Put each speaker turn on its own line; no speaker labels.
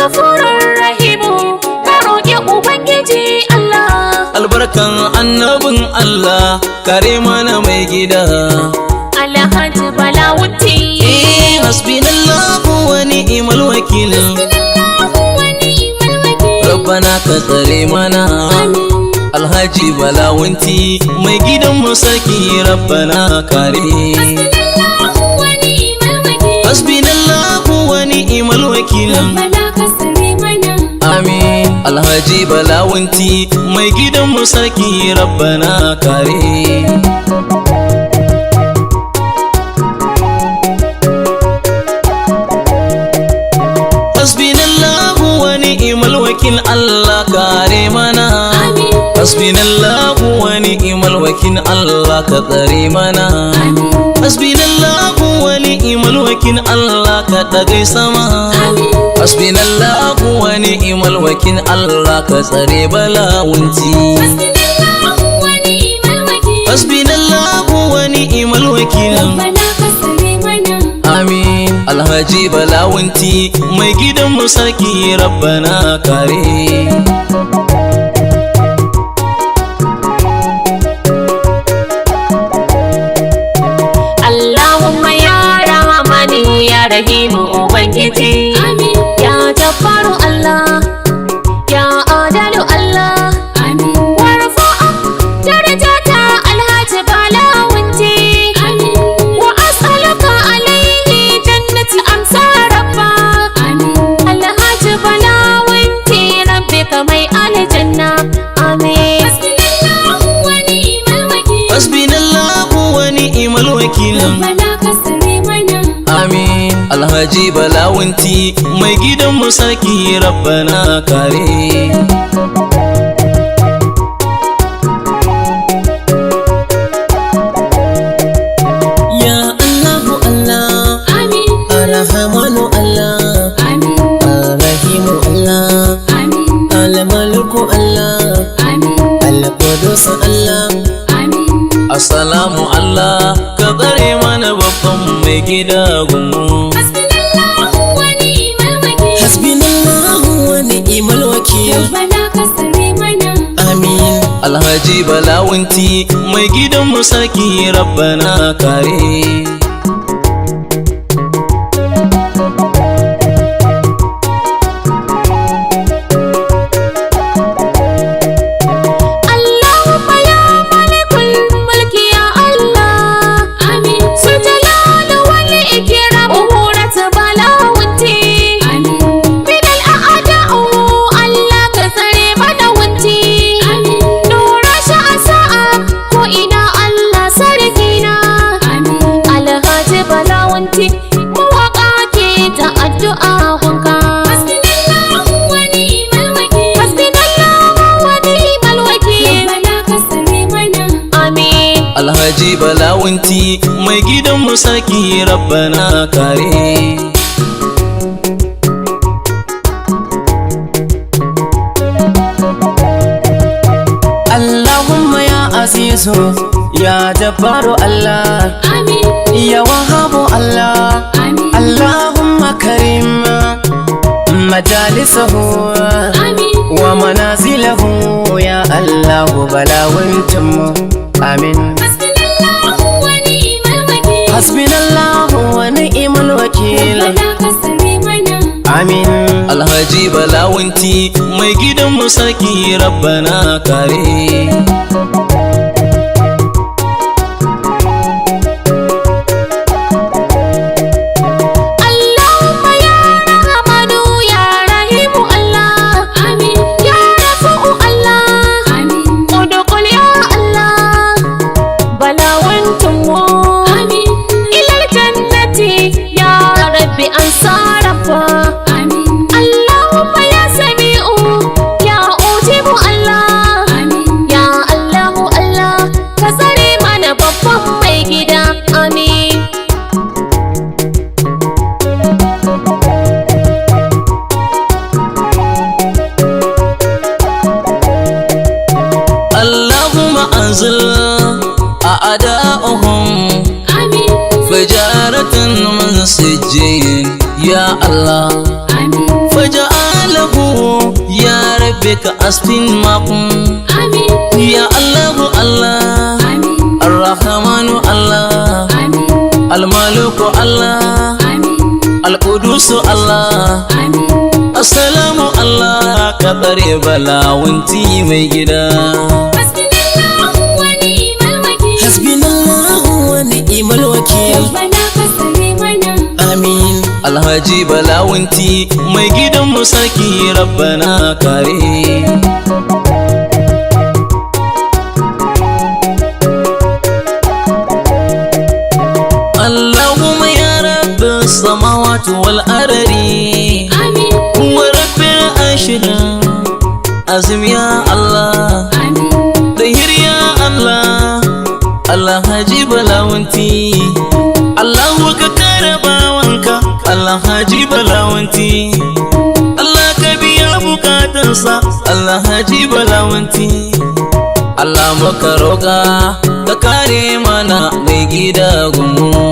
gafurur rahimu ka roƙi ubangiji Allah.
Albarkan annabin Allah kare mana mai gida
Alhaji Balawunti.
Hasbinallahu wa ni'mal wakil. Rabbana ka tsare mana Alhaji Balawunti mai gidan mu sarki Rabbana kare. Hasbinallahu wa ni'mal wakil. Amin. Alhaji Balawunti mai gidan mu sarki Rabbana kare. Hasbinallahu wa ni'mal wakil. Allah kare mana. Hasbinallahu wa ni'mal wakil. Allah ka tsare mana. Hasbinallahu wa ni'mal wakil. Allah ka dagai sama. Hasbinallahu wa ni'mal wakil. Allah ka tsare Balawunti. Hasbinallahu wa ni'mal wakil. Amin. Alhaji Balawunti mai gidan mu sarki Rabbana kare.
Allahumma ya Rahmanu ya Rahimu ubangiji. Ya Jabbaru Allah, ya Adalu Allah. Warfa'a darajata Alhaji Balawunti. Wa as'aluka alayhi jannati amsa rabba. Alhaji Balawunti rabbi ka mai aljanna. Amin.
Hasbinallahu wa ni'mal wakil. Amin. Alhaji Balawunti mai gidan mu sarki Rabbana kare. Ya Allahu Allah, Ar-Rahmanu Allah, Ar-Rahimu Allah, Al-Maliku Allah, Al-Qudus Allah. Assalamu Allah ka tsare mana babban mai gida gumu. Hasbinallahu wa ni'mal wakil. Amin. Alhaji Balawunti mai gidan mu sarki Rabbana kare. Alhaji Balawunti mai gidan mu sarki Rabbana kare. Allahumma ya Azizu ya Jabbaru Allah. Ya Wahhabu Allah. Allahumma karim majalisahu wa manazilahu ya Allahu Balawuntin mu. Amin. Hasbinallahu wa ni'mal wakil. Amin. Alhaji Balawunti mai gidan mu sarki Rabbana kare. أنزل أعداؤهم فجارة من سجين يا الله فجعل ربك أسفن معكم
آمين
يا الله الله
آمين
الرحمن الله
آمين
الملك الله
آمين
القدوس الله
آمين
السلام الله كبري بلا وانتي ميجدا
حسبنا الله ونعم الوكيل
حسبنا الله ونعم الوكيل
ربنا فسر منا
آمين الهاجي بلا وانتي ميجدا مساكي ربنا كريم اللهم يا رب السماوات والأرض
آمين
ورب الأشهر أزم يا الله
آمين
دهير يا الله الله هجيب لاونتي الله وككربا وانكا الله هجيب لاونتي الله كبيا بكاتنسا الله هجيب لاونتي الله مكروكا ككاري مانا ميجيدا غمو